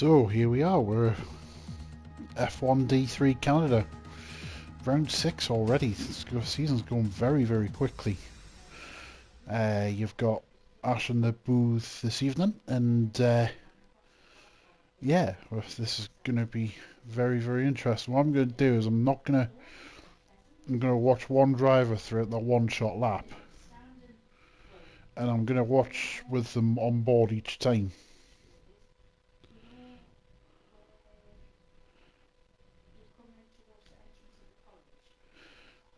So here we are, we're F1 D3 Canada, round 6 already. The season's going very, very quickly. You've got Ash in the booth this evening, and yeah, well, this is going to be very, very interesting. What I'm going to do is I'm going to watch one driver throughout the one-shot lap, and I'm going to watch with them on board each time.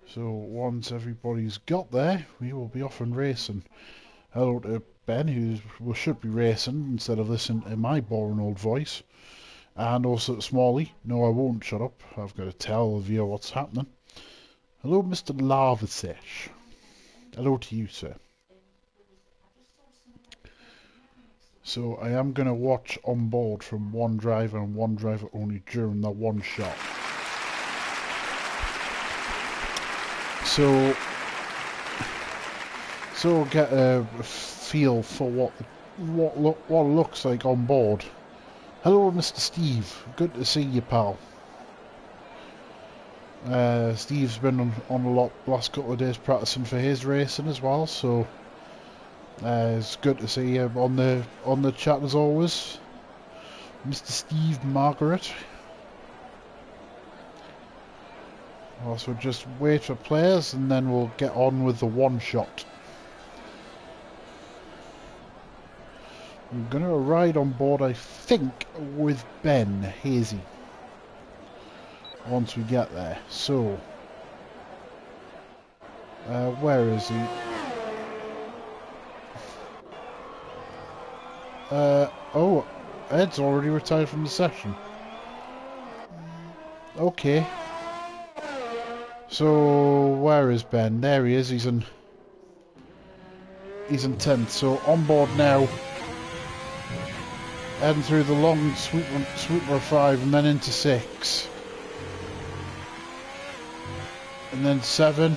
So once everybody's got there, we will be off and racing. Hello to Ben, who should be racing instead of listening to my boring old voice. And also to Smalley. No, I won't shut up. I've got to tell the viewer what's happening. Hello, Mr. Lavasesh. Hello to you, sir. So I am going to watch on board from one driver and one driver only during that one shot. So we'll get a feel for what looks like on board. Hello, Mr. Steve. Good to see you, pal. Steve's been on a lot the last couple of days practicing for his racing as well, so it's good to see him on the chat as always. Mr. Steve Margaret. Also, just wait for players and then we'll get on with the one shot. I'm going to ride on board, I think, with Ben Hazy once we get there. So, where is he? Oh, Ed's already retired from the session. Okay. So, where is Ben? There he is. He's in 10th. So, on board now. Heading through the long sweeper 5 and then into 6. And then 7.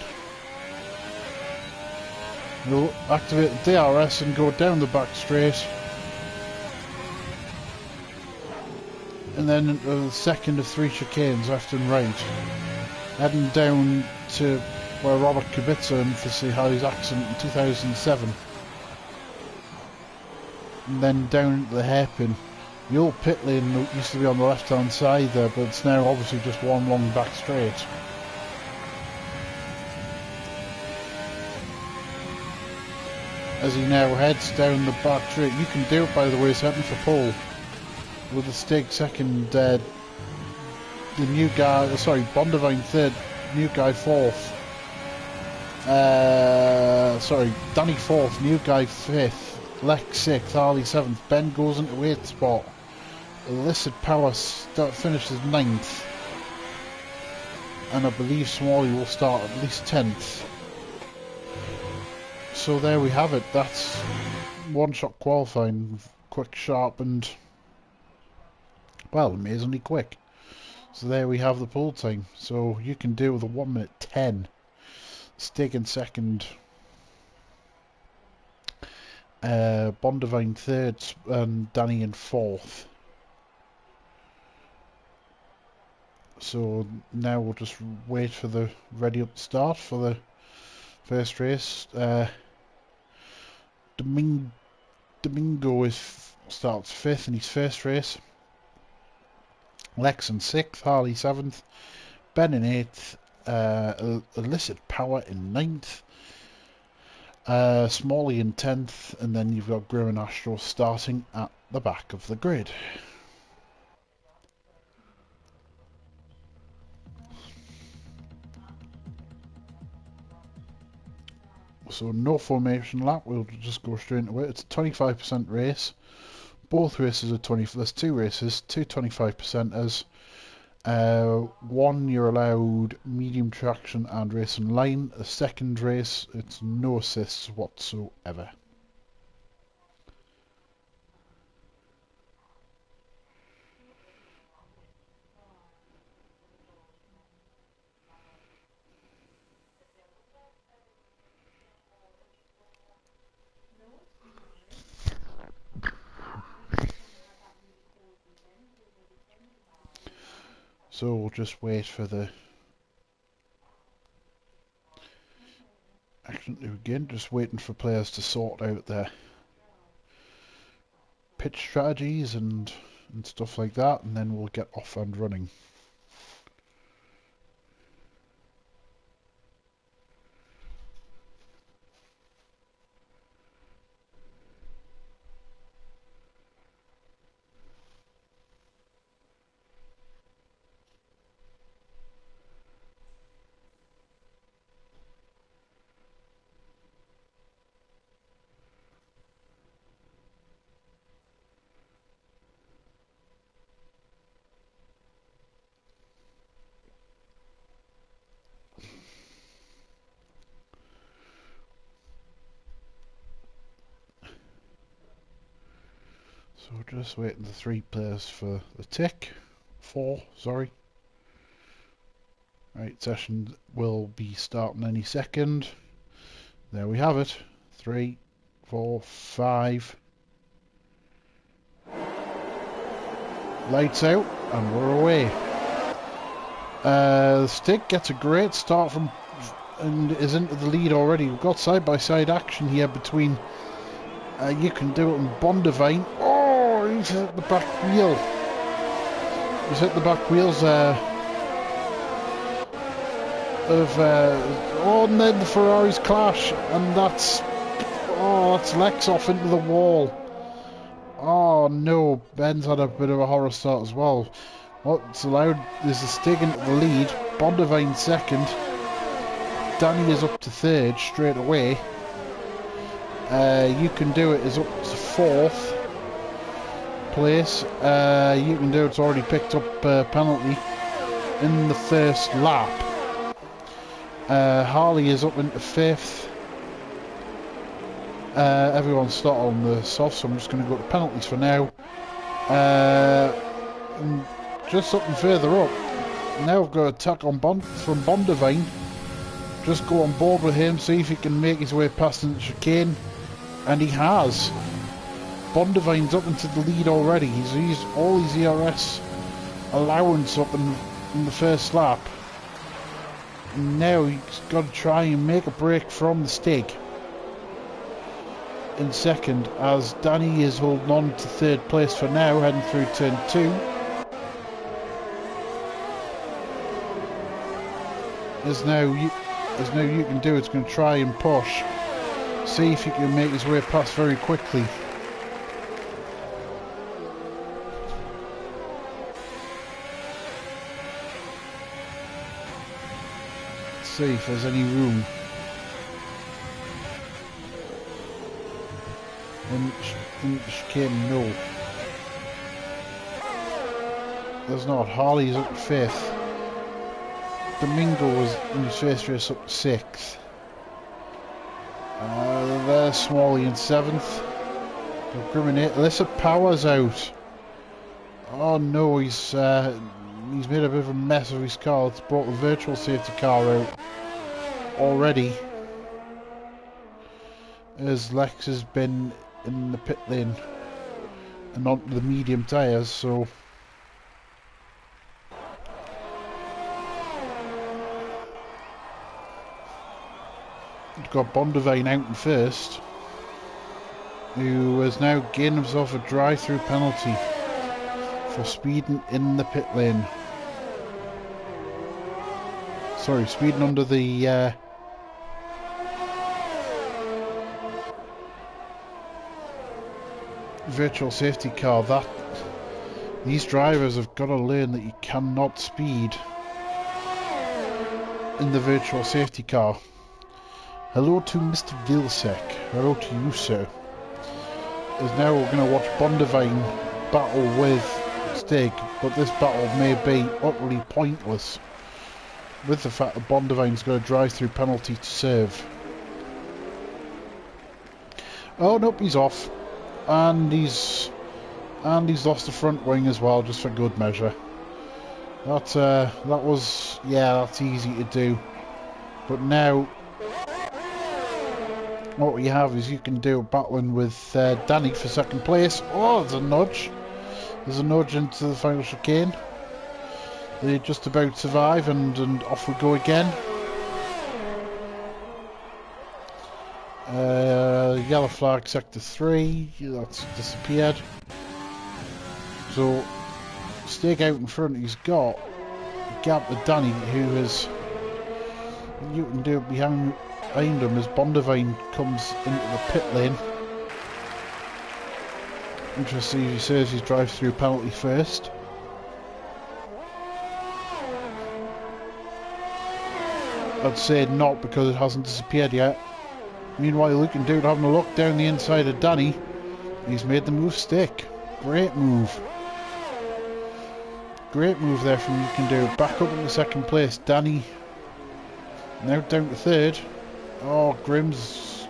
We'll activate the DRS and go down the back straight. And then into the second of 3 chicanes, left and right. Heading down to where Robert Kubica infamously had his accident in 2007. And then down into the hairpin. The old pit lane used to be on the left hand side there, but it's now obviously just one long back straight. As he now heads down the back straight. You can do it, by the way, he's heading for pole. With the Stig second, the new guy, Bondavine third, new guy fourth. Danny fourth, new guy fifth, Lex 6th, Harley 7th, Ben goes into 8th spot, Illicit Power finishes 9th, and I believe Smalley will start at least 10th. So there we have it, that's one-shot qualifying, quick, sharp and, well, amazingly quick. So there we have the pole time, so you can do with a 1 minute 10, Stig in second, Bondavine third, and Danny in fourth. So now we'll just wait for the ready up start for the first race. Domingo starts 5th in his first race. Lex in 6th, Harley 7th, Ben in 8th, Illicit Power in 9th. Smalley in 10th, and then you've got Grim and Astro starting at the back of the grid. So no formation lap, we'll just go straight into it. It's a 25% race. Both races are 20. There's 2 races, 2 25%ers. One you're allowed medium traction and racing line. The second race, it's no assists whatsoever. So we'll just wait for the action to begin. Just waiting for players to sort out their pitch strategies and stuff like that, and then we'll get off and running. So we're just waiting the 3 players for the tick. 4, sorry. Right, session will be starting any second. There we have it. 3, 4, 5. Lights out, and we're away. The stick gets a great start from and is into the lead already. We've got side-by-side action here between You Can Do It and Bondivine. Oh, he's hit the back wheel. He's hit the back wheels and then the Ferraris clash, and that's Lex off into the wall. Oh no, Ben's had a bit of a horror start as well. What's allowed is a stick into the lead. Bondivine second. Danny is up to third straight away. You Can Do It is up to fourth place. You Can Do It's already picked up penalty in the first lap. Harley is up into fifth. Everyone's started on the soft, so I'm just going to go to penalties for now. And just something further up. Now I've got an attack on from Bondivine. Just go on board with him, see if he can make his way past into the chicane. And he has. Bondivine's up into the lead already. He's used all his ERS allowance up in the first lap. And now he's got to try and make a break from the stick. In second, as Danny is holding on to third place for now, heading through turn 2. As now You Can Do It's going to try and push. See if he can make his way past very quickly. Let's see if there's any room. In the chicane, no. There's not. Harley's up to fifth. Domingo was in his first race up to sixth. There's Smalley in seventh. Alyssa Power's out. Oh no, he's made a bit of a mess of his car. It's brought the virtual safety car out already. As Lex has been in the pit lane and onto the medium tyres, so we've got Bondivine out in first, who has now gained himself a drive-through penalty for speeding in the pit lane. Sorry, speeding under the virtual safety car. These drivers have got to learn that you cannot speed in the virtual safety car. Hello to Mr. Vilsek. Hello to you, sir. As now we're going to watch Bondivine battle with Stig, but this battle may be utterly pointless with the fact that Bondivine's got a drive-through penalty to serve. Oh nope, he's off. And he's lost the front wing as well, just for good measure. That's easy to do. But now, what we have is You Can Do battling with Danny for second place. Oh, there's a nudge. There's a nudge into the final chicane. They just about survive, and off we go again. Yellow flag, sector 3. That's disappeared. So, stake out in front. He's got a gap with Danny, who is. You can do it behind him as Bondavine comes into the pit lane. Interesting, he says he drives through penalty first. I'd say not, because it hasn't disappeared yet. Meanwhile, looking dude having a look down the inside of Danny. He's made the move stick. Great move. Great move there from You Can Do. Back up into second place. Danny now down to third. Oh, Grimm's.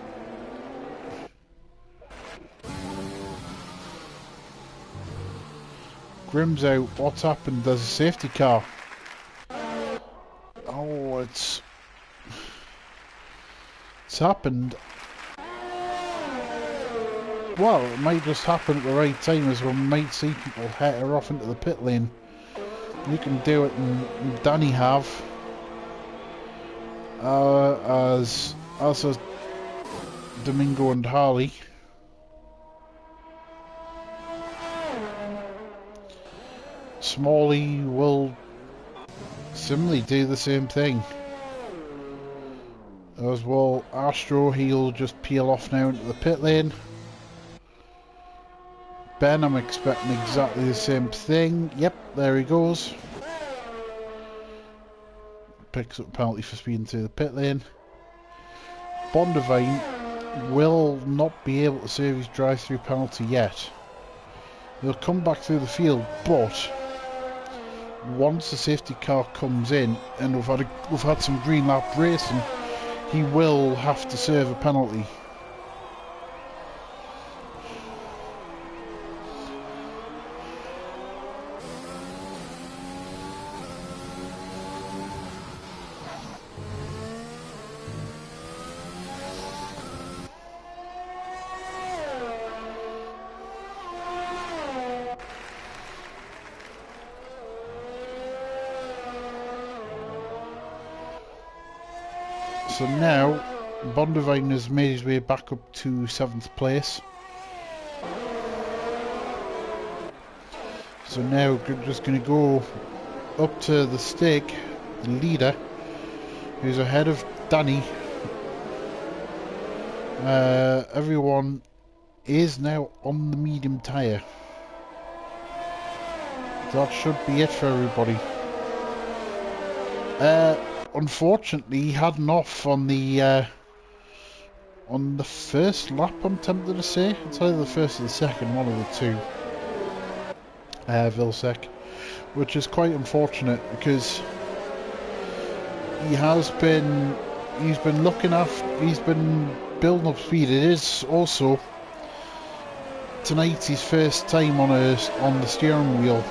Grimm's out. What's happened? There's a safety car. Oh, it's happened. Well, it might just happen at the right time, as we might see people head off into the pit lane. You Can Do it, and Danny have. As is Domingo and Harley. Smalley will similarly do the same thing. As well, Astro, he'll just peel off now into the pit lane. Ben, I'm expecting exactly the same thing. Yep, there he goes. Picks up a penalty for speeding through the pit lane. Bondavine will not be able to save his drive-through penalty yet. He'll come back through the field, but once the safety car comes in, and we've had some green lap racing, he will have to serve a penalty. So now, Bondavine has made his way back up to 7th place. So now we're just going to go up to the stake, the leader, who's ahead of Danny. Everyone is now on the medium tyre. That should be it for everybody. Unfortunately, he had an off on the first lap, I'm tempted to say. It's either the first or the second, one of the two. Vilsec, which is quite unfortunate, because he's been building up speed. It is also tonight his first time on the steering wheel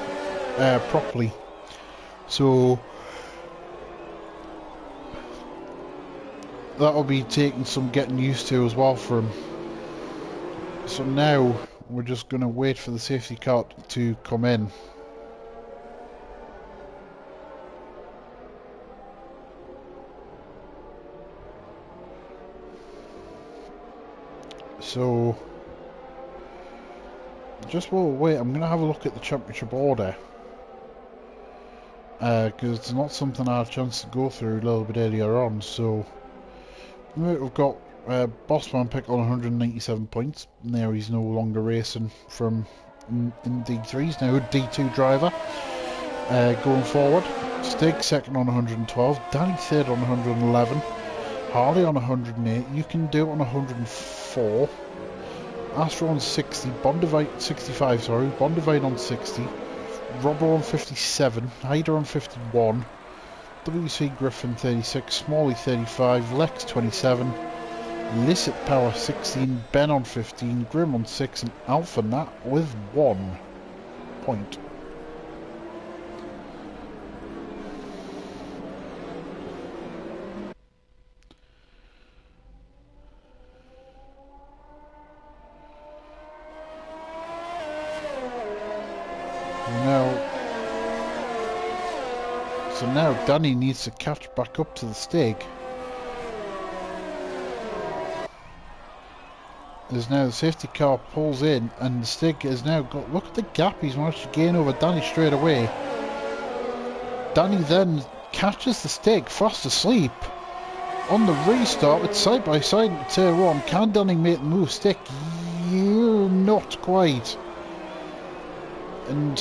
properly, so that'll be taking some getting used to as well for him. So now we're just going to wait for the safety car to come in. So just while we wait, I'm going to have a look at the championship order, because it's not something I had a chance to go through a little bit earlier on. So we've got Bossman picked on 197 points. Now he's no longer racing in D3. He's now a D2 driver. Going forward, Stig second on 112. Danny third on 111. Harley on 108. You Can Do it on 104. Astro on 60. Bondavine 65. Sorry, Bondavine on 60. Robber on 57. Hyder on 51. WC Griffin 36, Smalley 35, Lex 27, Licit Power 16, Ben on 15, Grim on 6, and Alpha Nat with 1 point. Now, now Danny needs to catch back up to the stake. As now the safety car pulls in and the stake has now got, look at the gap he's managed to gain over Danny straight away. Danny then catches the stake fast asleep. On the restart, it's side by side in turn 1. Can Danny make the move stick? Yeah, not quite. And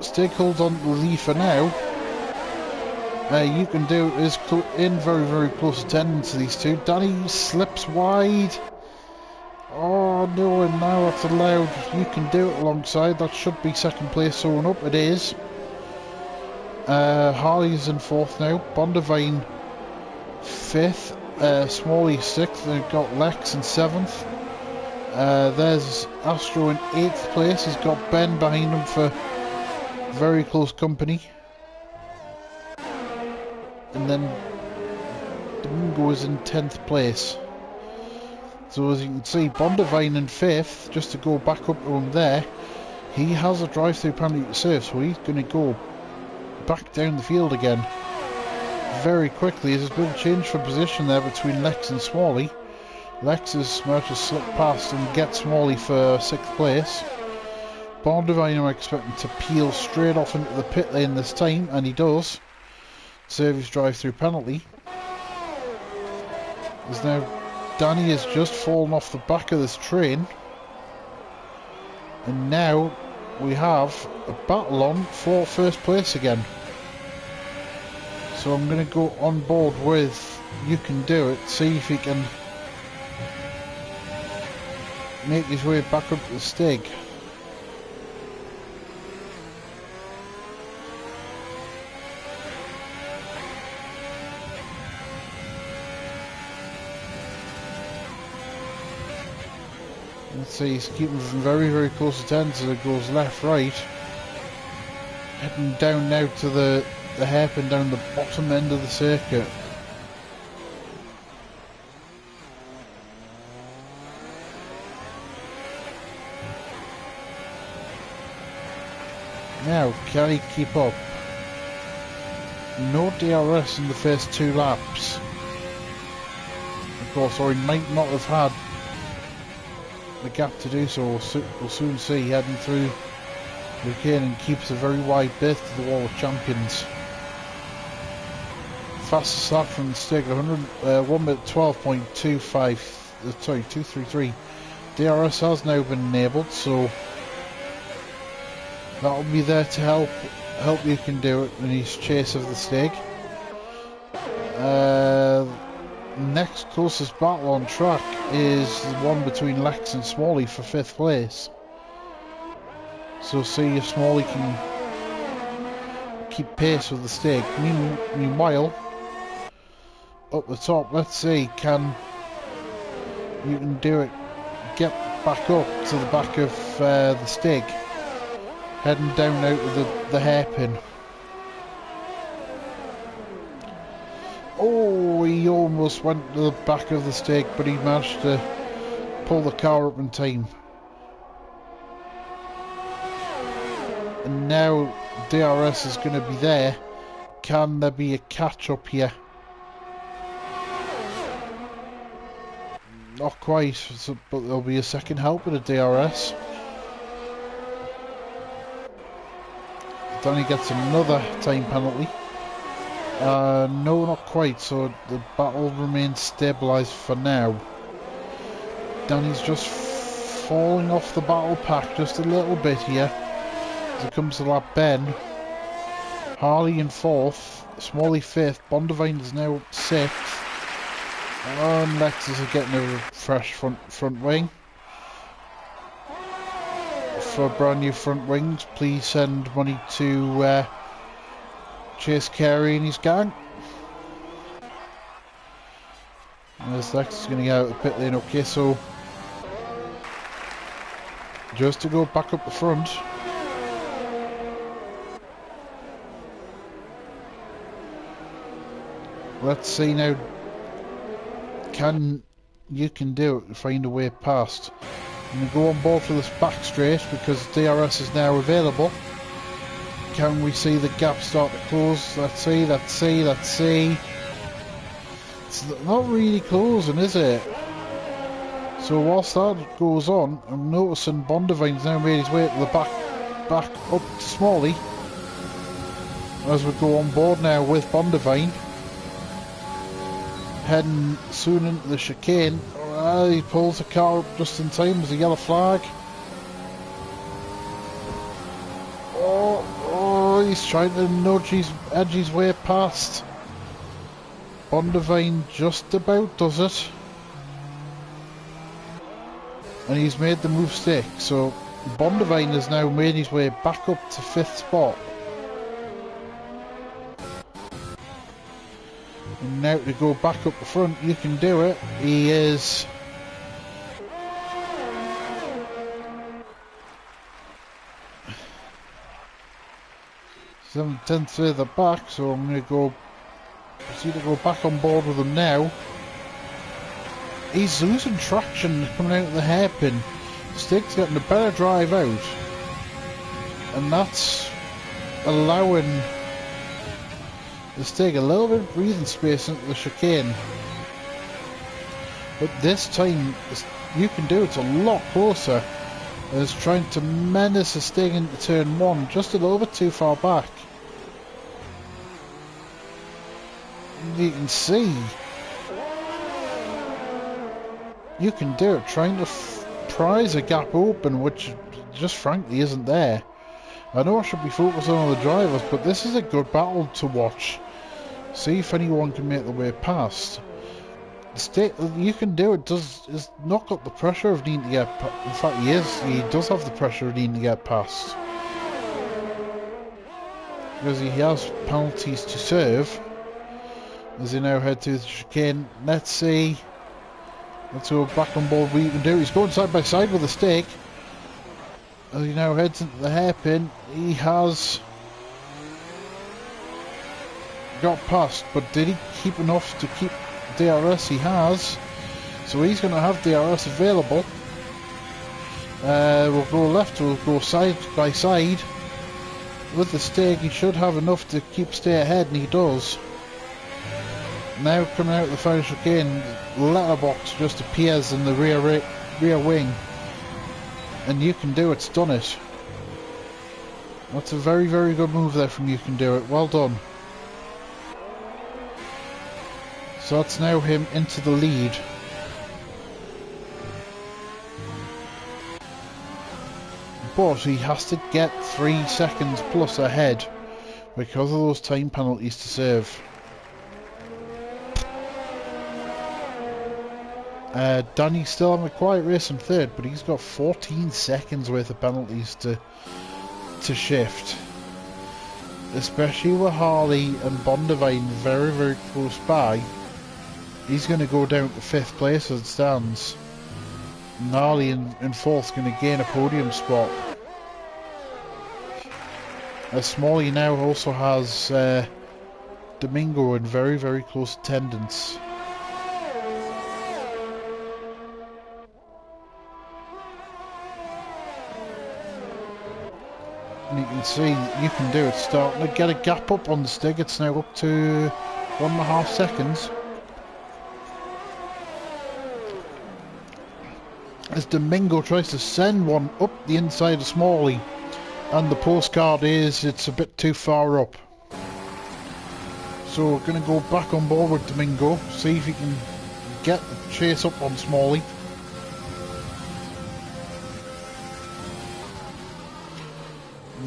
Stick holds on to the lead for now. You Can Do is in very close attendance to these two. Danny slips wide. Oh no, and now that's allowed. You Can Do it alongside. That should be second place showing up. It is. Harley's in 4th now. Bondavine 5th. Smalley 6th. They've got Lex in 7th. There's Astro in 8th place. He's got Ben behind him for very close company. And then Domingo is in 10th place. So as you can see, Bondavine in 5th, just to go back up to him there. He has a drive-through penalty to serve, so he's going to go back down the field again very quickly. There's a bit of change for position there between Lex and Smalley. Lex has managed to slip past and get Smalley for 6th place. Bondavine I'm expecting to peel straight off into the pit lane this time, and he does. Serve his drive-through penalty. As now Danny has just fallen off the back of this train. And now we have a battle on for first place again. So I'm going to go on board with You Can Do It, see if he can make his way back up to the stake. Let's see, he's keeping very close attendance as it goes left, right. Heading down now to the hairpin down the bottom end of the circuit. Now, can he keep up? No DRS in the first 2 laps. Of course, or he might not have had the gap to do so. We'll soon see. Heading through the chicane and keeps a very wide berth to the wall of champions. Fastest lap from the stake, 1 minute 12.25. Sorry, 233. DRS has now been enabled, so that'll be there to help You Can Do It in his chase of the stake. Next closest battle on track is the one between Lex and Smalley for 5th place. So see if Smalley can keep pace with the stake. Meanwhile, up the top, let's see, can You Can Do It get back up to the back of the stake, heading down out of the hairpin. Oh, he almost went to the back of the stake, but he managed to pull the car up in time. And now DRS is going to be there. Can there be a catch up here? Not quite, but there'll be a second help with a DRS. Danny gets another time penalty. No, not quite, so the battle remains stabilised for now. Danny's just falling off the battle pack just a little bit here as it comes to lap Ben. Harley in 4th, Smalley 5th, Bondavine is now 6th, and Lex is getting a fresh front wing. For brand new front wings, please send money to Chase Carey and his gang. As Lex is going to get out of the pit lane. Okay, so just to go back up the front. Let's see now. Can You Can Do It, find a way past. I'm going to go on board for this back straight because DRS is now available. Can we see the gap start to close? Let's see, let's see, let's see. It's not really closing, is it? So whilst that goes on, I'm noticing Bondivine's now made his way to the back up to Smalley. As we go on board now with Bondivine. Heading soon into the chicane. He pulls the car up just in time as a yellow flag. Oh, he's trying to edge his way past. Bondivine just about does it. And he's made the move stick, so Bondivine has now made his way back up to 5th spot. And now to go back up the front, you can do it. He is 7/10 further back, so I'm going to proceed to go back on board with him now. He's losing traction coming out of the hairpin. Stig's getting a better drive out, and that's allowing the Stig a little bit of breathing space into the chicane. But this time, you can do it's a lot closer. As trying to menace the Stig into turn 1, just a little bit too far back. You can see. You can do it, trying to prise a gap open, which just frankly isn't there. I know I should be focusing on the drivers, but this is a good battle to watch. See if anyone can make the way past. You can do it. Is not got the pressure of needing to get. In fact, he does have the pressure of needing to get past, because he has penalties to serve. As he now head to the chicane. Let's see. Let's go back on board what you can do. He's going side by side with the Stig. As he now heads into the hairpin, he has got past, but did he keep enough to keep DRS? He has. So he's going to have DRS available. We'll go left, we'll go side by side. With the Stig, he should have enough to stay ahead, and he does. Now coming out of the final chicane, letterbox just appears in the rear wing, and You Can Do It's done it. That's a very, very good move there from You Can Do It. Well done. So that's now him into the lead. But he has to get 3 seconds plus ahead because of those time penalties to serve. Danny's still on a quiet race in 3rd, but he's got 14 seconds worth of penalties to shift. Especially with Harley and Bondivine very, very close by. He's going to go down to 5th place as it stands. And Harley in 4th is going to gain a podium spot. As Smalley now also has Domingo in very, very close attendance. And you can see You Can Do It starting to get a gap up on the Stig. It's now up to 1.5 seconds. As Domingo tries to send one up the inside of Smalley, and the postcard is it's a bit too far up. So we're going to go back on board with Domingo, see if he can get the chase up on Smalley.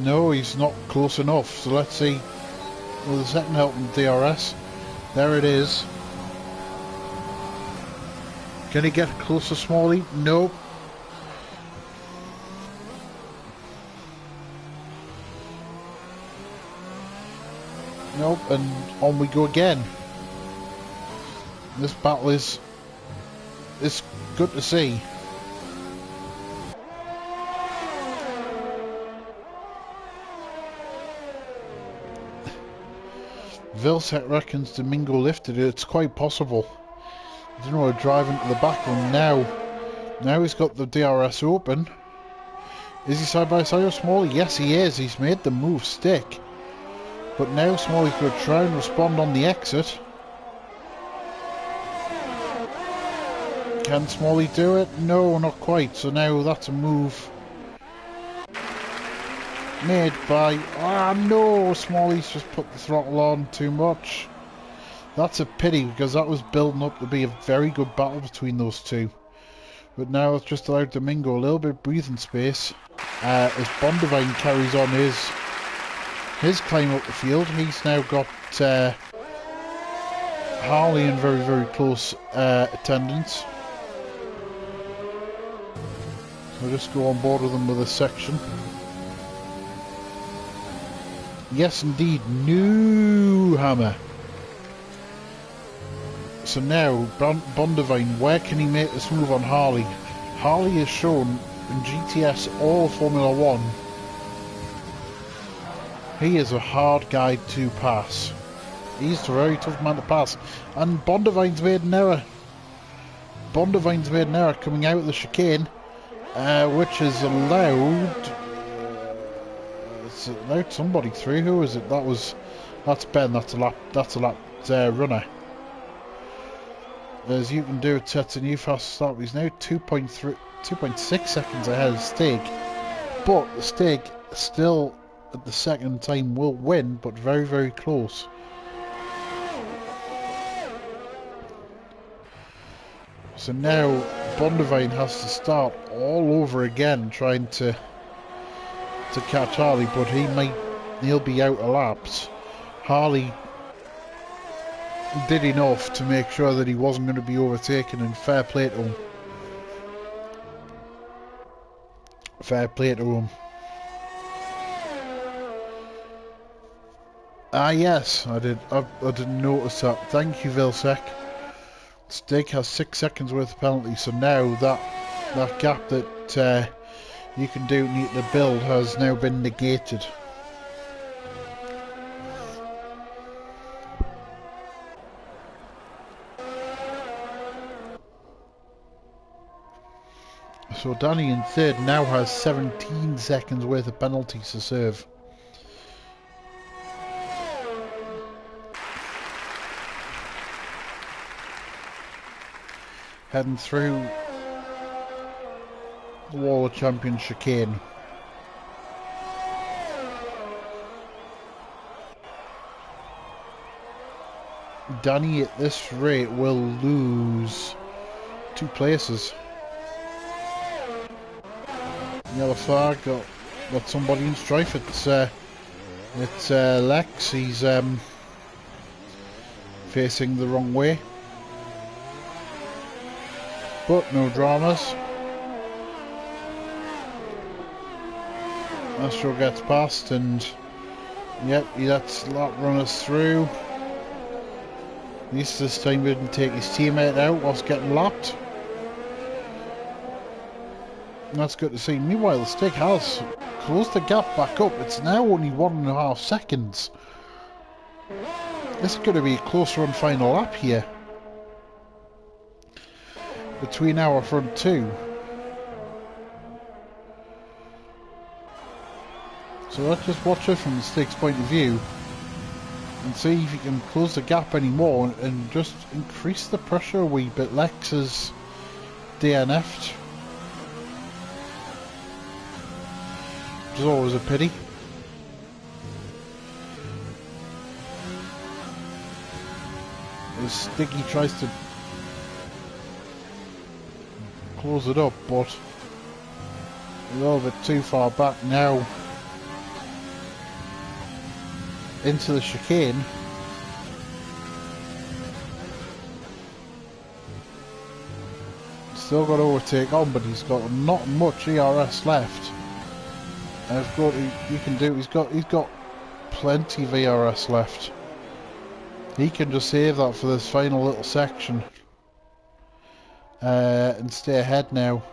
No, he's not close enough, so let's see. Well, the second help in DRS. There it is. Can he get close to Smalley? Nope. Nope, and on we go again. This battle is good to see. Vilsec reckons Domingo lifted it. It's quite possible. I don't know, driving to the back one now. Now he's got the DRS open. Is he side by side with Smalley? Yes, he is. He's made the move stick. But now Smalley's going to try and respond on the exit. Can Smalley do it? No, not quite. So now that's a move made by... Ah, no! Smalley's just put the throttle on too much. That's a pity, because that was building up to be a very good battle between those two. But now it's just allowed Domingo a little bit of breathing space. As Bondavine carries on his climb up the field, he's now got Harley in very, very close attendance. So just go on board with them with this section. Yes, indeed, new hammer. So now, Bondavine, where can he make this move on Harley? Harley has shown in GTS or Formula 1, he is a hard guy to pass. He's a very tough man to pass. And Bondavine's made an error. Bondavine's made an error coming out of the chicane, which has allowed... it's allowed somebody through. Who is it? That's Ben. That's a lap runner. As you can do, it sets a new fast start. He's now 2.6 seconds ahead of Stig, but Stig still at the second time will win, but very, very close. So now Bondavine has to start all over again trying to catch Harley, but he'll be out of laps. Harley did enough to make sure that he wasn't going to be overtaken, and fair play to him. Fair play to him. Ah yes, I didn't notice that. Thank you, Vilsec. Stig has 6 seconds worth of penalty, so now that gap that you can do need to build has now been negated. So Danny in third now has 17 seconds worth of penalties to serve. Heading through the Wall of Champions chicane. Danny at this rate will lose 2 places. Yellow flag, got somebody in strife. It's Lex. He's facing the wrong way, but no dramas. Astro gets past, and yep, he lets lap runners through. At least this time he didn't take his teammate out whilst getting lapped. That's good to see. Meanwhile, the Stig has closed the gap back up. It's now only 1.5 seconds. This is going to be a close run final lap here between our front two. So let's just watch it from the Stig's point of view and see if he can close the gap anymore and just increase the pressure a wee bit. Lex has DNF'd. Which is always a pity. As Stiggy tries to close it up, but a little bit too far back now into the chicane. Still got to overtake on, but he's got not much ERS left. He's got plenty of ERS left. He can just save that for this final little section and stay ahead now.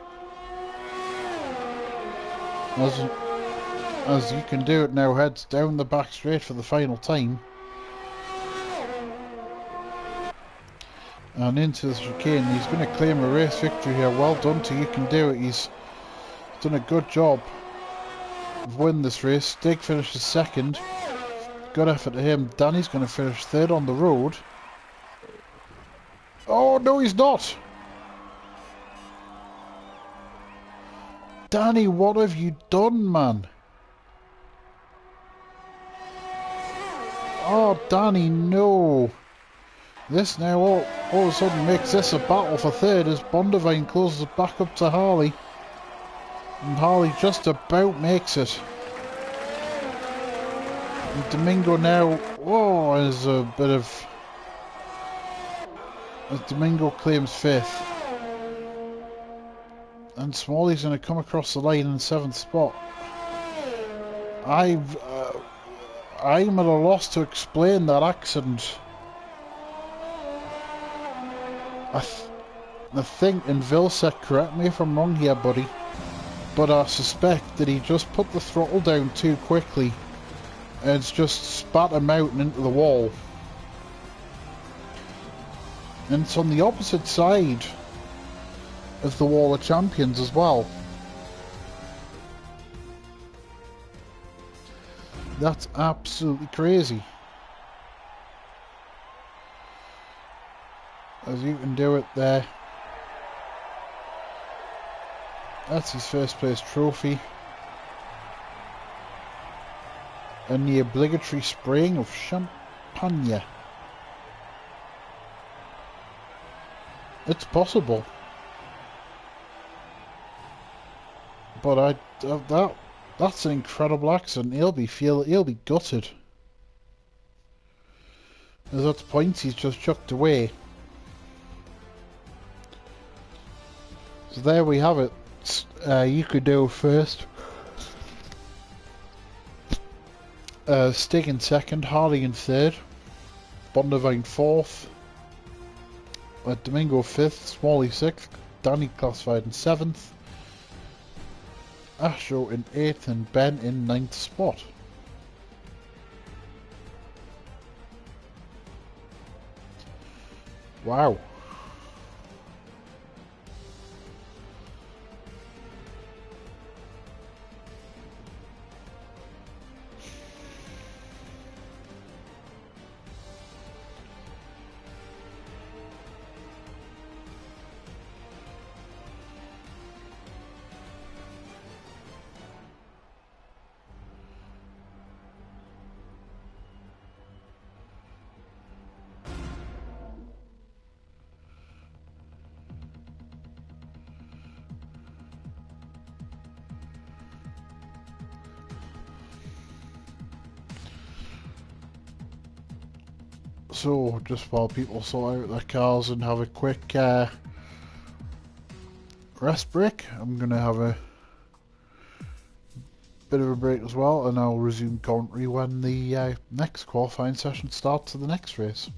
As you can do it now, heads down the back straight for the final time. And into the chicane. He's going to claim a race victory here. Well done to You Can Do It. He's done a good job win this race. Stig finishes second. Good effort to him. Danny's going to finish third on the road. Oh, no, he's not. Danny, what have you done, man? Oh, Danny, no. This now all of a sudden makes this a battle for third as Bondavine closes it back up to Harley. And Harley just about makes it. And Domingo now, is a bit of... As Domingo claims fifth. And Smalley's going to come across the line in 7th spot. I'm at a loss to explain that accident. I think, and Vilsek, correct me if I'm wrong here, buddy, but I suspect that he just put the throttle down too quickly and it's just spat him out and into the wall. And it's on the opposite side of the Wall of Champions as well. That's absolutely crazy. As you can do it there. That's his first place trophy. And the obligatory spraying of champagne. It's possible. But that's an incredible accident. He'll be gutted. As that's points he's just chucked away. So there we have it. You could do first. Stig in second, Harley in third, Bondavine fourth, Domingo fifth, Smalley sixth, Danny classified in seventh, Asho in eighth, and Ben in ninth spot. Wow. So, just while people sort out their cars and have a quick rest break, I'm going to have a bit of a break as well, and I'll resume commentary when the next qualifying session starts for the next race.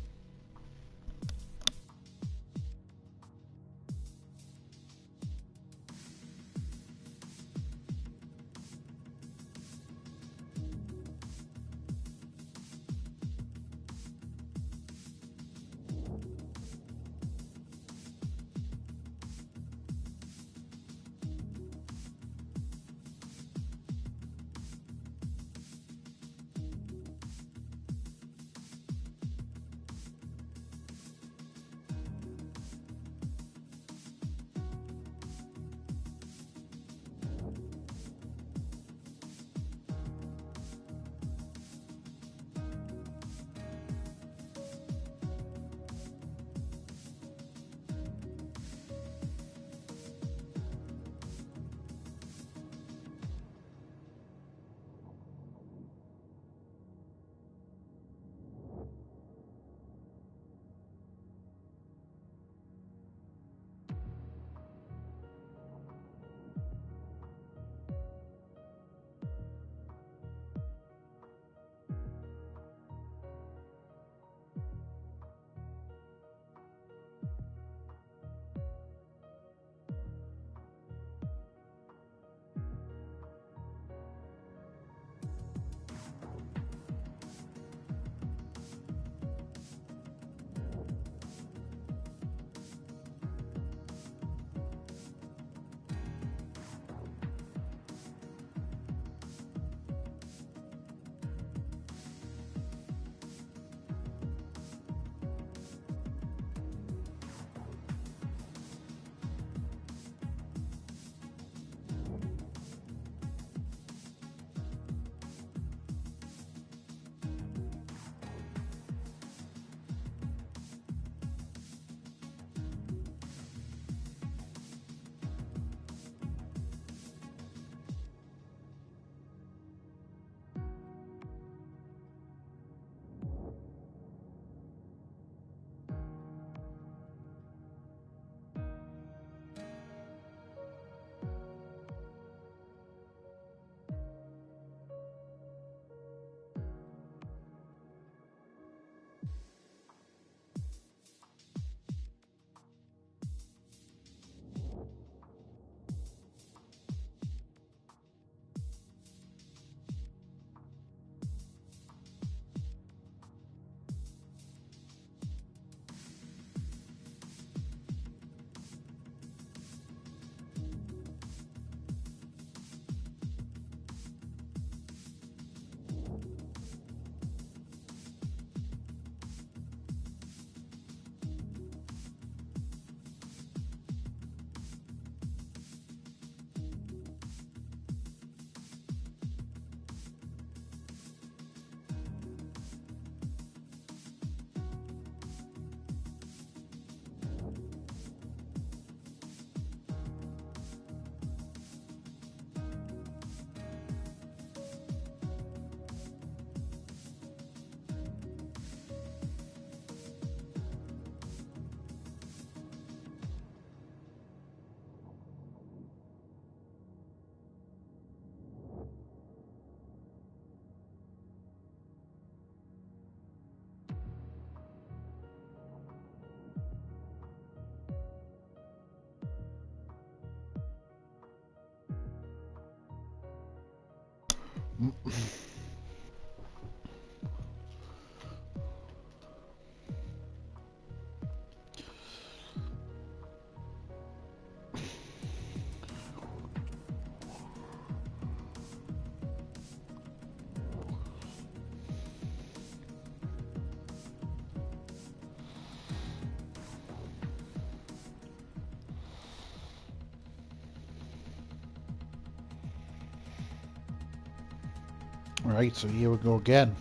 Right, so here we go again.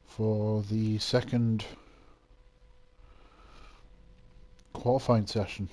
For the second qualifying session.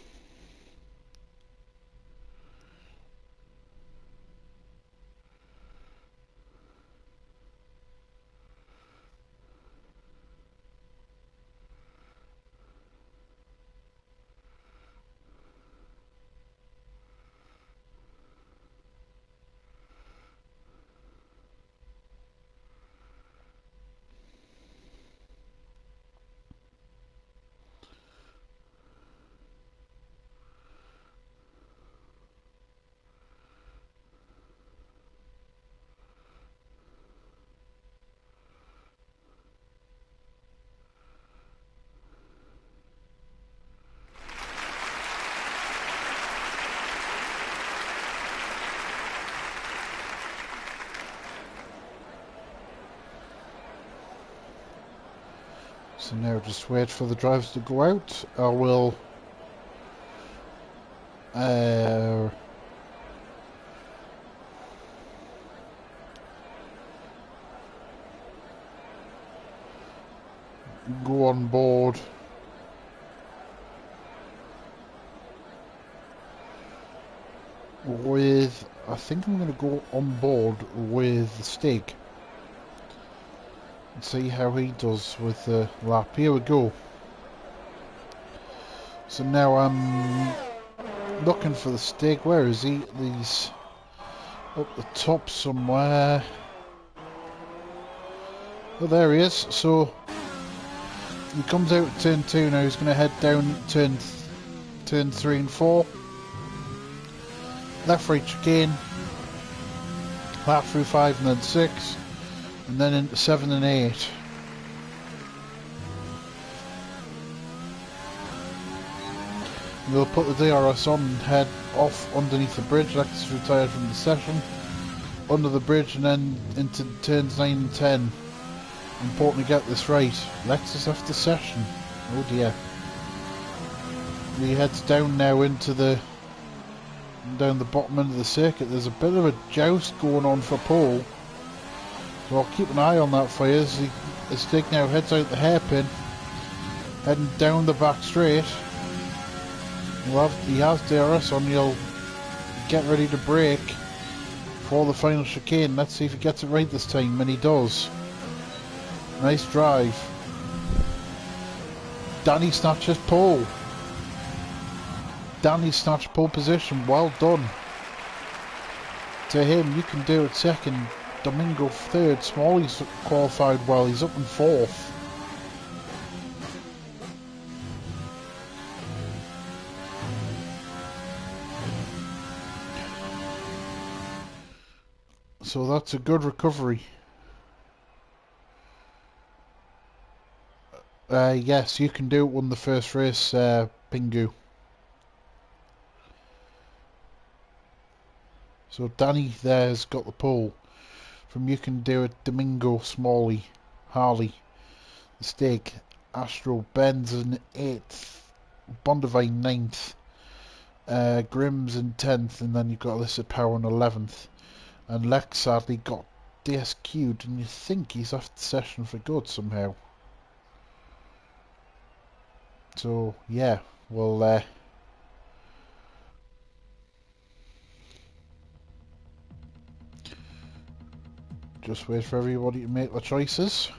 So now just wait for the drivers to go out. I will go on board with, I think I'm going to go on board with the Stig and see how he does with the lap. Here we go. So now I'm looking for the Stig. Where is he? He's up the top somewhere. Oh, there he is. So he comes out at turn 2 now. He's going to head down turn 3 and 4. Left, right chicane. Lap through 5 and then 6. And then into 7 and 8. We'll put the DRS on and head off underneath the bridge. Lexus retired from the session. Under the bridge and then into turns 9 and 10. Important to get this right. Lexus after session. Oh dear. He heads down now into down the bottom end of the circuit. There's a bit of a joust going on for pole. So I'll keep an eye on that for you as the Stig now heads out the hairpin. Heading down the back straight. He has DRS on. He'll get ready to brake for the final chicane. Let's see if he gets it right this time, and he does. Nice drive. Danny snatches pole. Danny snatched pole position. Well done to him. You can do it second. Domingo third. Smalley's qualified well. He's up in fourth. So that's a good recovery. Yes, you can do it. Won the first race, Pingu. So Danny there's got the pole. From You Can Do It, Domingo, Smalley, Harley, the Stig, Astro, Benz in 8th, Bondivine 9th, Grimm's in 10th, and then you've got Illicit Power in 11th. And Lex sadly got DSQ'd, and you think he's off the session for good somehow. So yeah, we'll just wait for everybody to make their choices.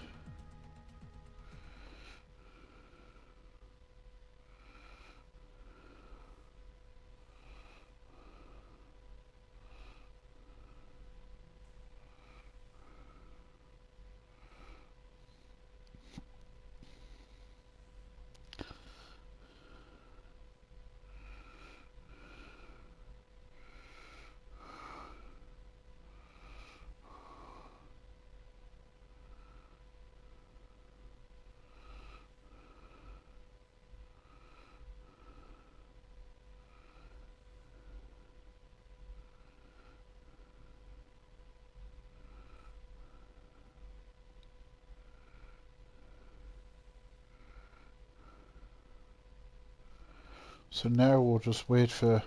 So now we'll just wait for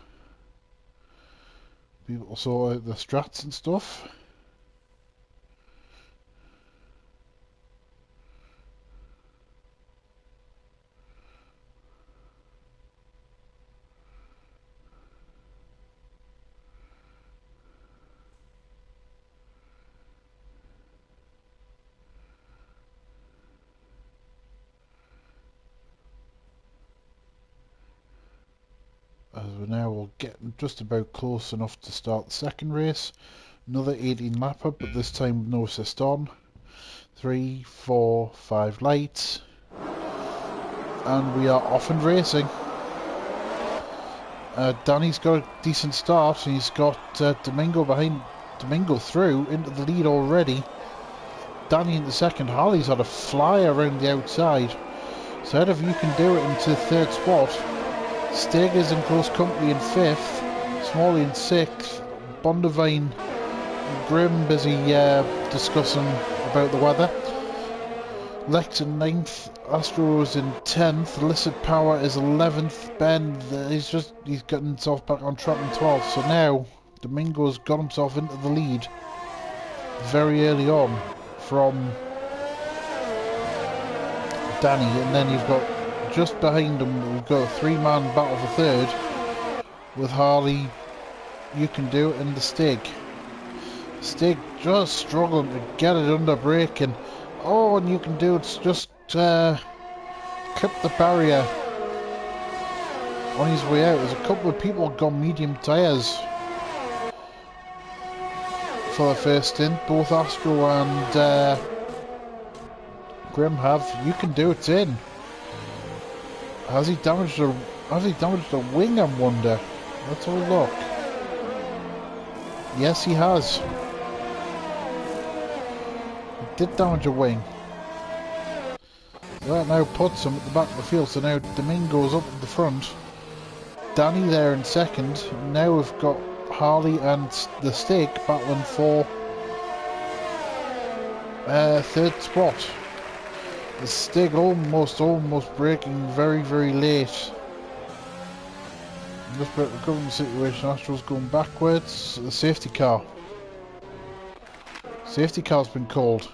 people to sort out the strats and stuff. As we now will get just about close enough to start the second race. Another 18 lapper, but this time with no assist on. 3, 4, 5 lights. And we are off and racing. Danny's got a decent start. He's got Domingo behind. Domingo through into the lead already. Danny in the second. Harley's had a fly around the outside. So ahead of You Can Do It into third spot. Steger's in close company in fifth. Smalley in sixth. Bondavine and Grim busy discussing about the weather. Lex in ninth. Astro's in 10th. Illicit Power is 11th. Ben, he's gotten himself back on track in 12th. So now Domingo's got himself into the lead very early on from Danny, and then you've got just behind him, we've got a three-man battle for third with Harley, You Can Do It, and the Stig. Stig just struggling to get it under brake, and and You Can Do It's just clipped the barrier on his way out. There's a couple of people gone medium tyres for the first stint. Both Astro and Grim have. You Can Do It's in. Has he damaged the wing, I wonder? Let's have a look. Yes, he has. He did damage a wing. That now puts him at the back of the field, so now Domingo's up at the front. Danny there in second. Now we've got Harley and the Stig battling for third spot. The Stig almost braking very, very late. Just about recovering the situation. Astro's going backwards. The safety car. Safety car's been called.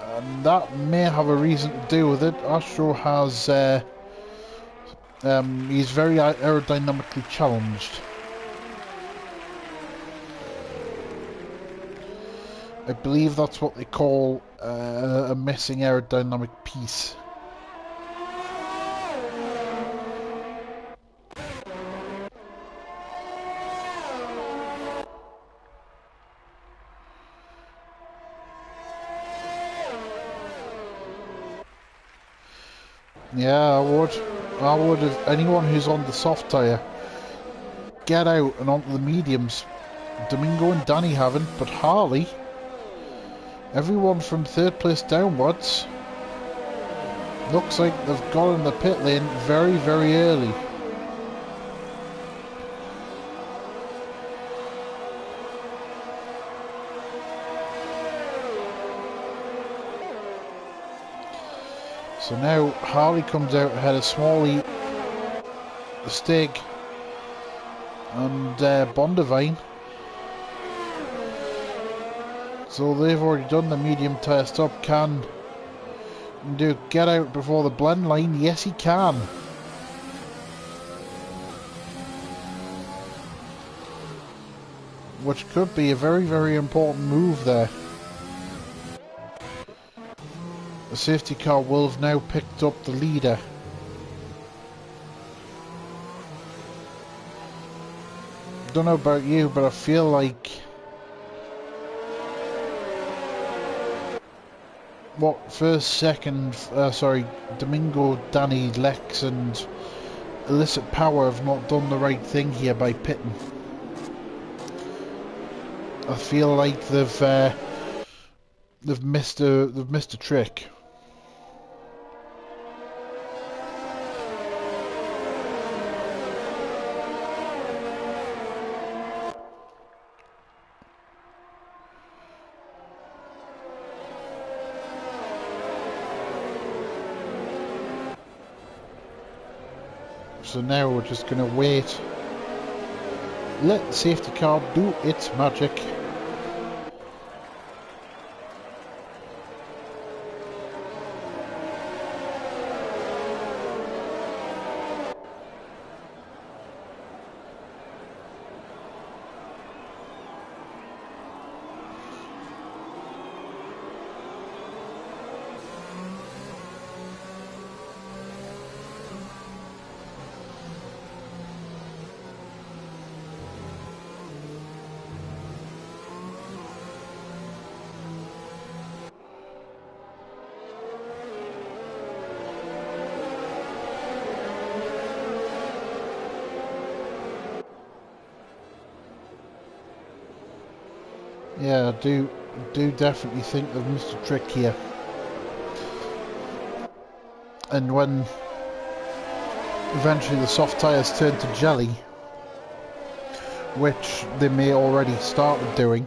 And that may have a reason to do with it. Astro has he's very aerodynamically challenged. I believe that's what they call a missing aerodynamic piece. Yeah, I would have anyone who's on the soft tyre get out and onto the mediums. Domingo and Danny haven't, but Harley, everyone from third place downwards, looks like they've got in the pit lane very, very early. So now Harley comes out ahead of Smalley, the Stig, and Bondavine. So they've already done the medium tyre stop. Can do get out before the blend line? Yes, he can. Which could be a very, very important move there. The safety car will have now picked up the leader. Don't know about you, but I feel like first, second, Domingo, Danny, Lex and Illicit Power have not done the right thing here by pitting. I feel like they've missed a trick. So now we're just going to wait. Let the safety car do its magic. Yeah, I do definitely think of Mr. Trick here. And when eventually the soft tyres turn to jelly, which they may already started doing,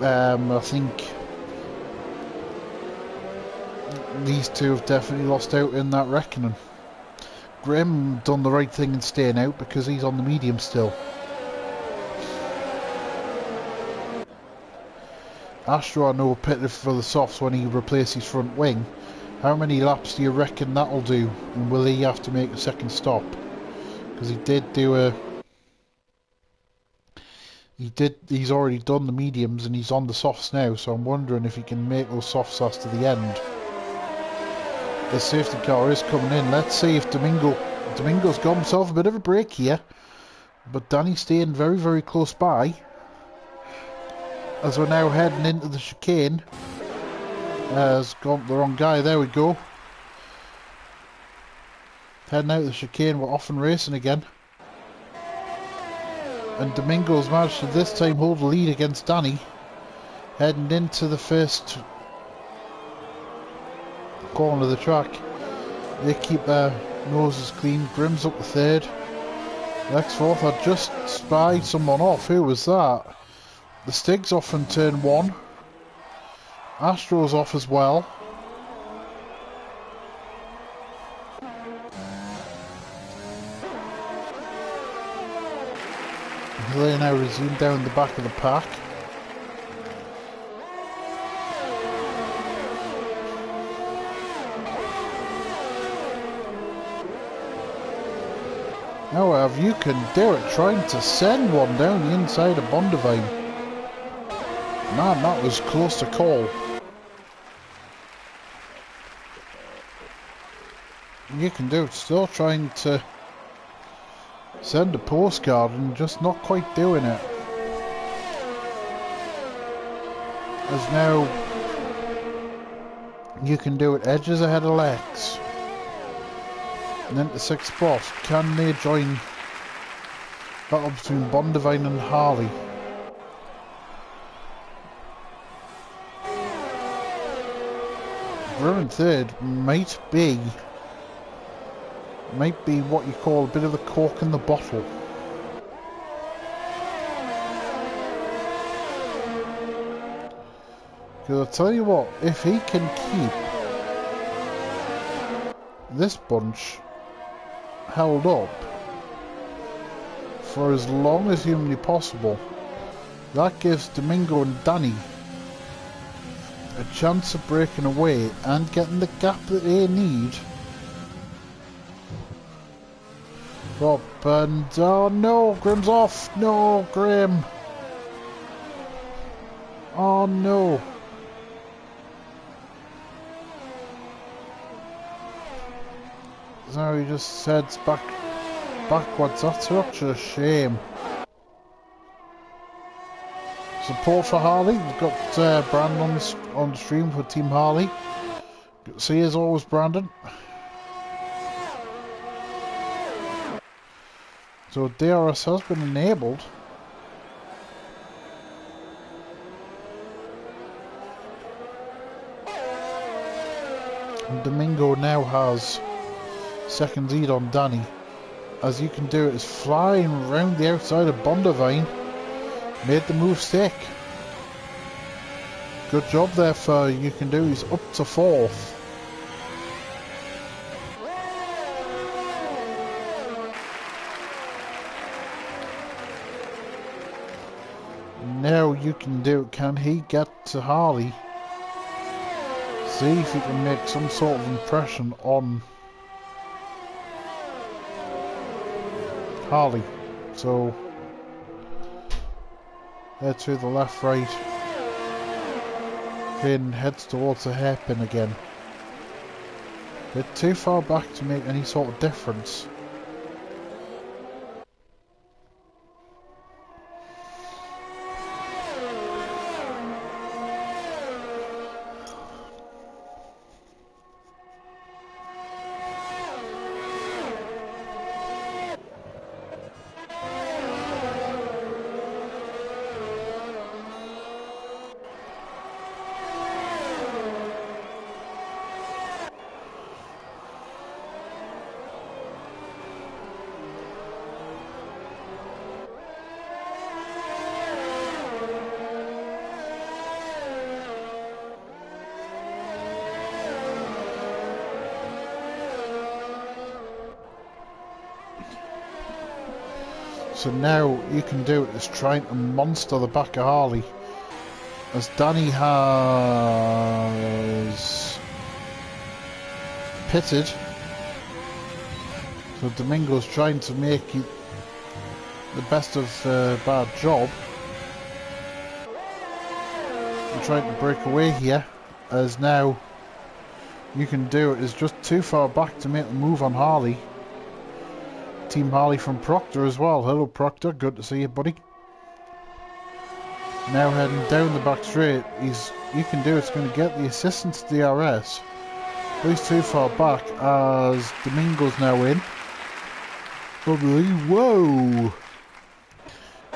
I think these two have definitely lost out in that reckoning. Grim done the right thing in staying out because he's on the medium still. Astro, I know, pitted for the softs when he replaced his front wing. How many laps do you reckon that'll do? And will he have to make a second stop? Because he did do a... He's already done the mediums and he's on the softs now, so I'm wondering if he can make those softs last to the end. The safety car is coming in. Let's see if Domingo's got himself a bit of a break here. But Danny's staying very, very close by. As we're now heading into the chicane. Has gone the wrong guy, there we go. Heading out of the chicane, we're off and racing again. And Domingo's managed to this time hold the lead against Danny. Heading into the first corner of the track. They keep their noses clean. Grim's up the third. Next fourth, I just spied someone off. Who was that? The Stig's off in turn 1. Astro's off as well. They now resume down the back of the pack. However, you can do it trying to send one down the inside of Bondivine. Man, that was close to call. You can do it, still trying to send a postcard and just not quite doing it. As now, you can do it edges ahead of Lex. And into 6th spot, can they join battle between Bondivine and Harley? Grim in 3rd might be what you call a bit of the cork in the bottle. Because I'll tell you what, if he can keep this bunch held up for as long as humanly possible, that gives Domingo and Danny a chance of breaking away and getting the gap that they need. Drop and oh no, Grim's off. No, Grim. Oh no. So he just heads backwards. That's such a shame. Support for Harley. We've got Brandon on the stream for Team Harley. See, as always, Brandon. So DRS has been enabled. And Domingo now has second lead on Danny. As you can do, it is flying around the outside of Bondivine. Made the move stick. Good job there for you can do. He's up to 4th. now you can do it. Can he get to Harley? See if he can make some sort of impression on Harley. So there to the left, right. Pin heads towards the hairpin again. Bit too far back to make any sort of difference. So now you can do it is trying to monster the back of Harley. As Danny has pitted. So Domingo's trying to make it the best of a bad job. We're trying to break away here. As now you can do it is just too far back to make the move on Harley. Team Harley from Proctor as well. Hello Proctor, good to see you, buddy. Now heading down the back straight. You can do it's going to get the assistance DRS. But he's too far back as Domingo's now in. Probably, whoa!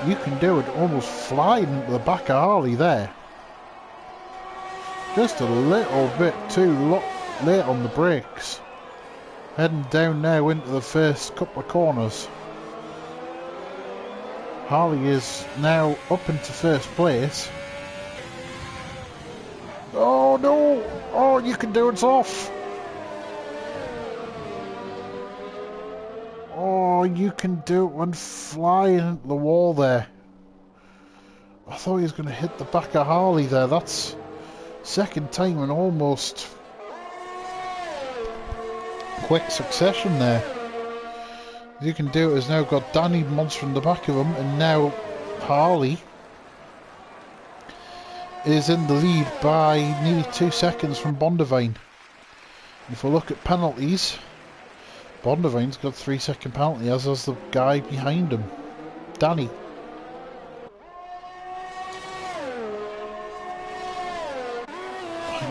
You can do it almost flying into the back of Harley there. Just a little bit too late on the brakes. Heading down now into the first couple of corners. Harley is now up into first place. Oh no! Oh, you can do it's off! Oh, you can do it when flying into the wall there. I thought he was going to hit the back of Harley there. That's second time in almost quick succession there. You can do it has now got Danny monster in the back of him, and now Harley is in the lead by nearly 2 seconds from Bondavine. If we look at penalties, Bondavine's got 3 second penalty, as has the guy behind him, Danny.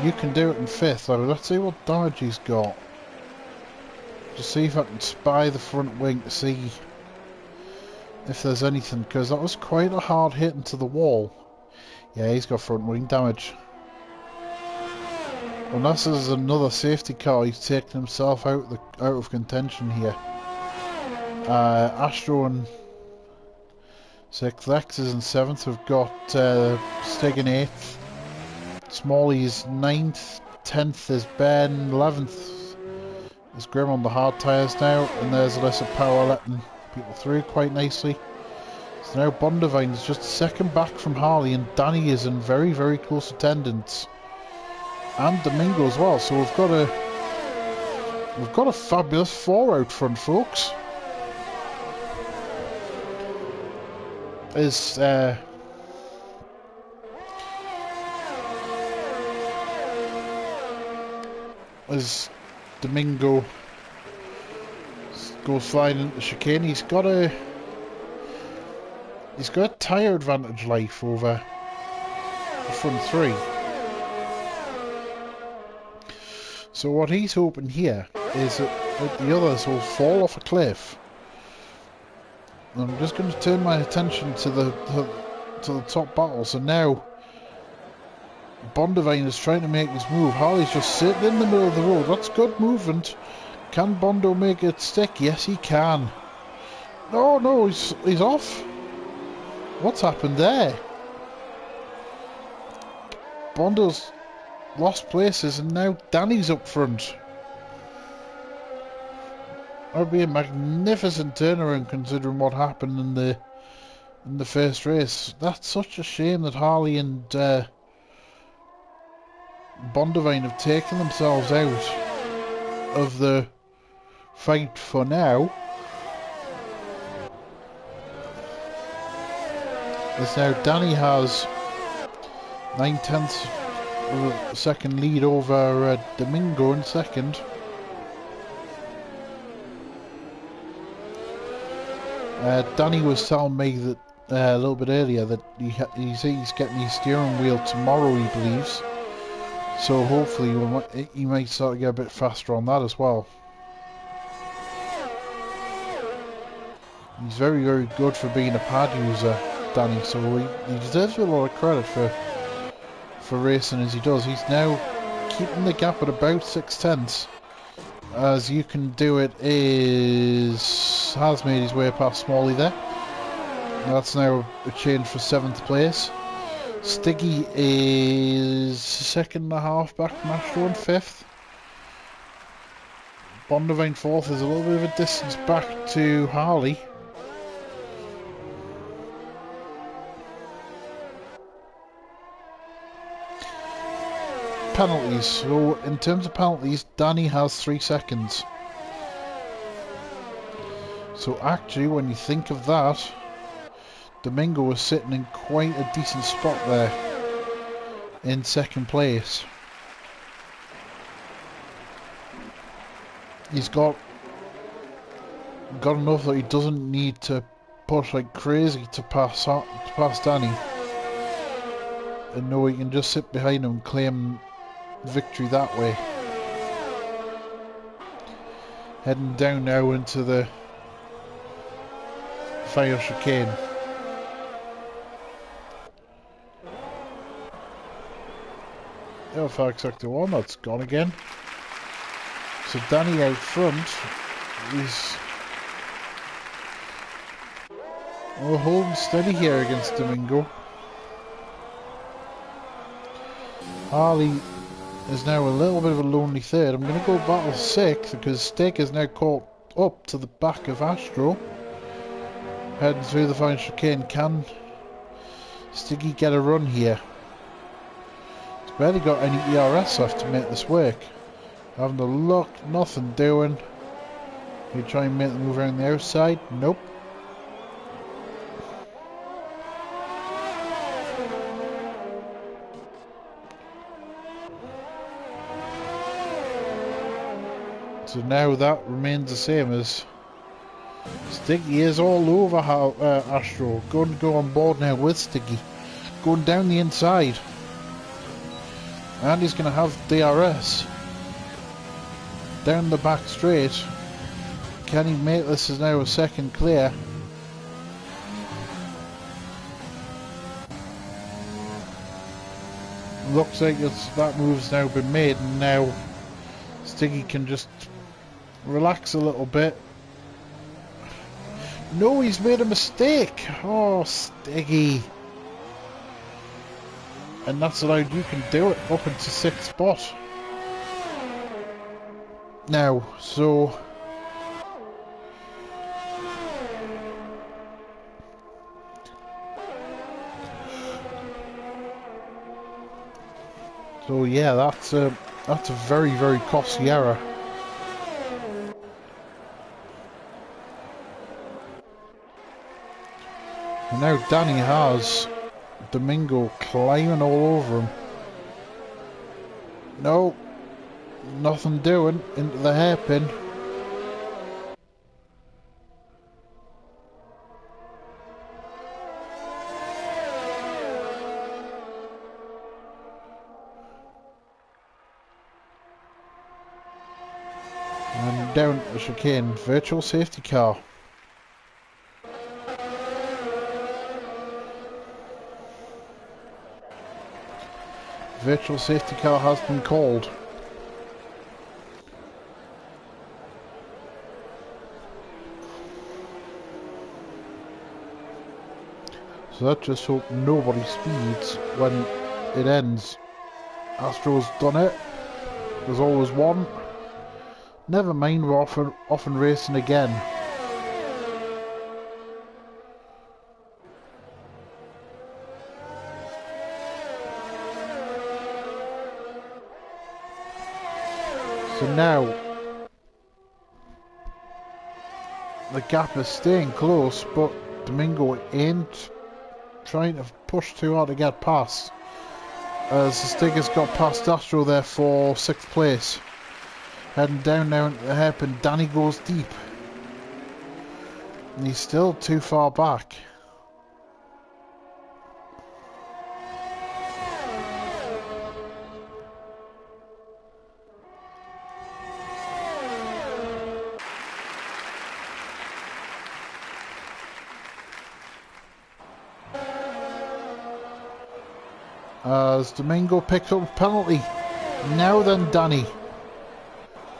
You can do it in fifth, so let's see what damage he's got. Just see if I can spy the front wing to see if there's anything, because that was quite a hard hit into the wall. Yeah, he's got front wing damage. Unless there's another safety car, he's taken himself out of contention here. Astro and 6th, Lex is in 7th. We've got Stig in 8th. Smalley's 9th. 10th is Ben. 11th is Grim on the hard tyres now, and there's Alyssa Power letting people through quite nicely. So now Bondavine is just a second back from Harley, and Danny is in very, very close attendance, and Domingo as well. So we've got a fabulous 4 out front, folks. As Domingo goes flying into the chicane, he's got a tyre advantage life over the front 3. So what he's hoping here is that the others will fall off a cliff. And I'm just going to turn my attention to the top battle. So now Bondavine is trying to make his move. Harley's just sitting in the middle of the road. That's good movement. Can Bondo make it stick? Yes, he can. Oh no, he's off. What's happened there? Bondo's lost places, and now Danny's up front. That would be a magnificent turnaround considering what happened in the in the first race. That's such a shame that Harley and Bondavine have taken themselves out of the fight for now. As now Danny has 9/10 of a second lead over Domingo in second. Danny was telling me that a little bit earlier that he's getting his steering wheel tomorrow, he believes. So hopefully he might start to get a bit faster on that as well. He's very, very good for being a pad user, Danny, so he deserves a lot of credit for racing as he does. He's now keeping the gap at about 6/10. As you can do it, has made his way past Smalley there. That's now a change for 7th place. Stiggy is 2.5 back from Astro in 5th. Bondavine 4th is a little bit of a distance back to Harley. Penalties. So in terms of penalties, Danny has 3 seconds. So actually, when you think of that, Domingo was sitting in quite a decent spot there in 2nd place. He's got enough that he doesn't need to push like crazy to pass Danny. And no, he can just sit behind him and claim victory that way. Heading down now into the fire chicane. Fact sector 1, that's gone again. So Danny out front is holding steady here against Domingo. Harley is now a little bit of a lonely third. I'm going to go battle 6th because Stick is now caught up to the back of Astro. Heading through the final chicane. Can Stiggy get a run here? He's barely got any ERS left to make this work. Having a look, nothing doing. You try and make the move around the outside? Nope. So now that remains the same as Sticky is all over Astro. Going to go on board now with Sticky. Going down the inside. And he's going to have DRS. Down the back straight. Can he make this as now a second clear? Looks like that move's now been made, and now Sticky can just relax a little bit. No, he's made a mistake. Oh, Stiggy. And that's allowed you can do it up into 6th spot. Now, so yeah, that's a very, very costly error. And now Danny has Domingo climbing all over him. No, nothing doing. Into the hairpin. And down the chicane. Virtual safety car. Virtual safety car has been called. So let's just hope nobody speeds when it ends. Astro's done it. There's always one. Never mind, we're off and racing again. So now the gap is staying close, but Domingo ain't trying to push too hard to get past. As the Stickers got past Astro there for 6th place. Heading down now into the hairpin, Danny goes deep. And he's still too far back. As Domingo picks up a penalty. Now then, Danny.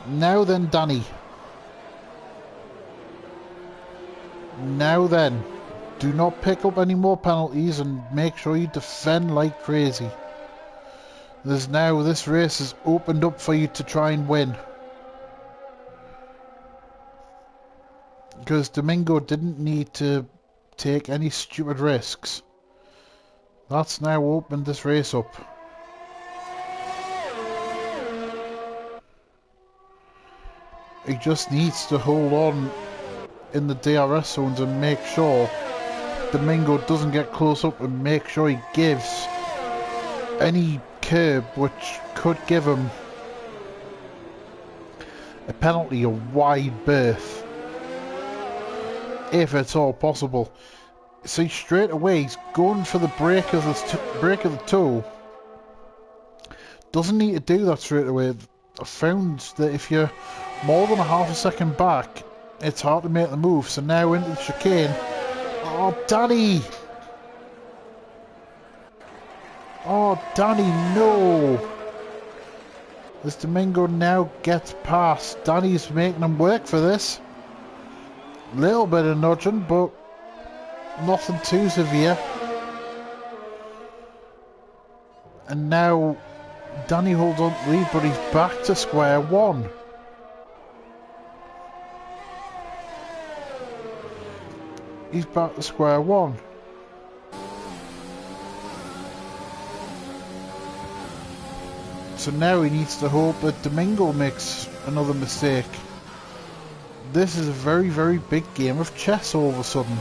Now then, Danny. Now then. Do not pick up any more penalties and make sure you defend like crazy. This race is opened up for you to try and win. Because Domingo didn't need to take any stupid risks. That's now opened this race up. He just needs to hold on in the DRS zones and make sure Domingo doesn't get close up, and make sure he gives any curb which could give him a penalty a wide berth, if it's all possible. See, straight away he's going for the break of the toe. Doesn't need to do that straight away. I found that if you're more than a half a second back, it's hard to make the move. So now into the chicane. Oh, Danny! Oh, Danny, no! As Domingo now gets past, Danny's making him work for this. Little bit of nudging, but nothing too severe. And now Danny holds on to the lead, but he's back to square one. He's back to square one. So now he needs to hope that Domingo makes another mistake. This is a very, very big game of chess all of a sudden.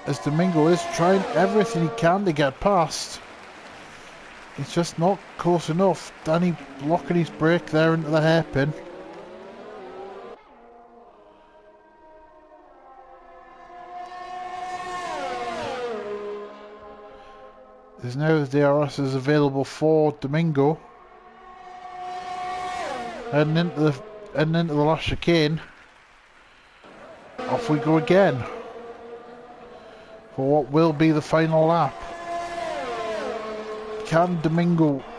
As Domingo is trying everything he can to get past. It's just not close enough. Danny blocking his break there into the hairpin. There's now the DRS is available for Domingo. Heading into the last chicane. Off we go again. For what will be the final lap.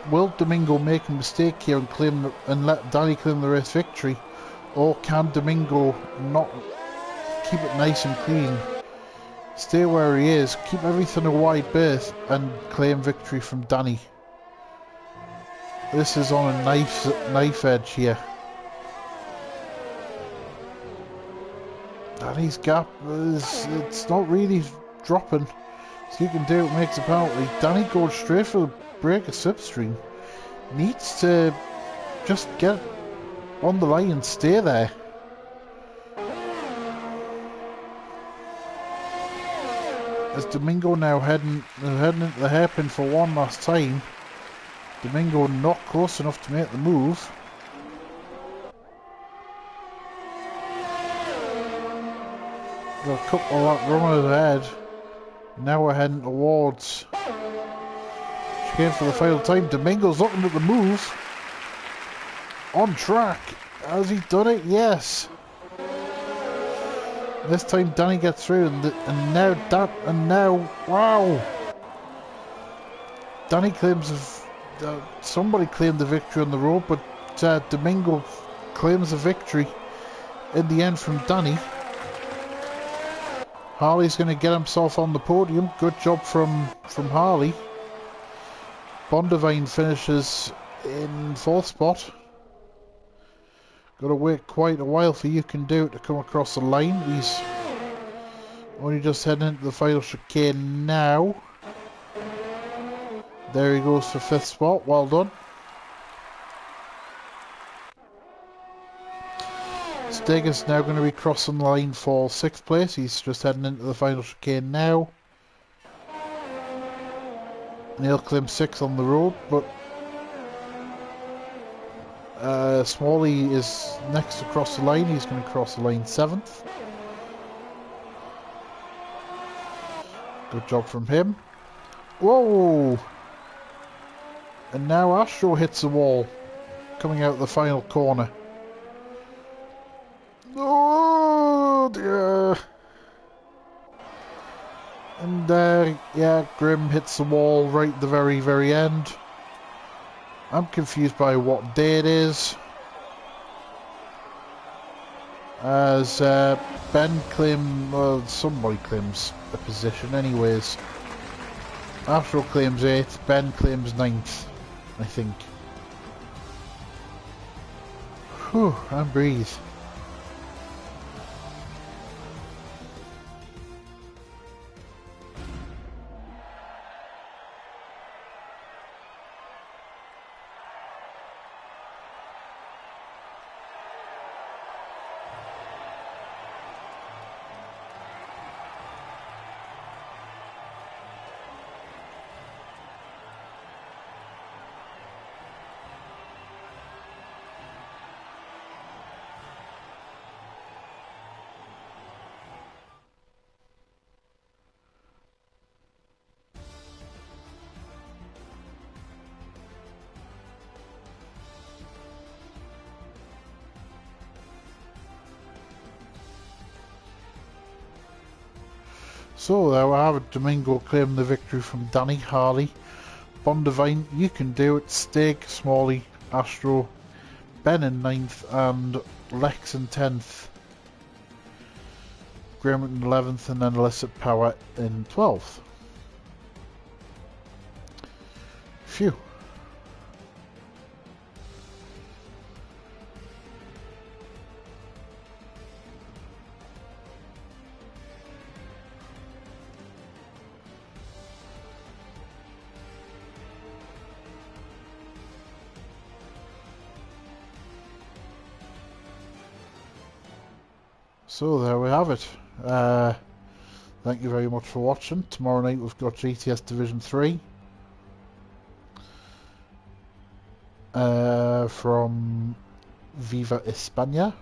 Will Domingo make a mistake here and let Danny claim the race victory? Or can Domingo not keep it nice and clean? Stay where he is, keep everything a wide berth and claim victory from Danny. This is on a knife edge here. Danny's gap it's not really dropping. So you can do it, makes a penalty. Danny goes straight for the break of slipstream. Needs to just get on the line and stay there. As Domingo now heading into the hairpin for one last time. Domingo not close enough to make the move. Got a couple of runners ahead. Now we're heading towards chicane for the final time. Domingo's looking at the move. On track. Has he done it? Yes. This time Danny gets through, and now wow! Danny claims somebody claimed the victory on the road, but Domingo claims the victory in the end from Danny. Harley's going to get himself on the podium. Good job from Harley. Bondavine finishes in 4th spot. Got to wait quite a while for You Can Do It to come across the line. He's only just heading into the final chicane now. There he goes for 5th spot. Well done. Stig is now going to be crossing the line for 6th place. He's just heading into the final chicane now. And he'll claim 6th on the road, but Smalley is next to cross the line. He's going to cross the line 7th. Good job from him. Whoa! And now Astro hits the wall, coming out the final corner. Oh dear! And yeah, Grim hits the wall right at the very, very end. I'm confused by what day it is, as Ben well, somebody claims a position anyways. Astro claims 8th, Ben claims 9th, I think. Whew, and breathe. So there we have it. Domingo claiming the victory from Danny, Harley, Bondivine, You Can Do It, Stig, Smalley, Astro, Ben in 9th and Lex in 10th. Graham in 11th and then Illicit Power in 12th. Phew. So there we have it. Thank you very much for watching. Tomorrow night we've got GTS Division 3 from Viva España.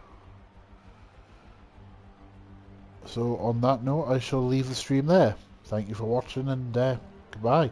So on that note, I shall leave the stream there. Thank you for watching and goodbye.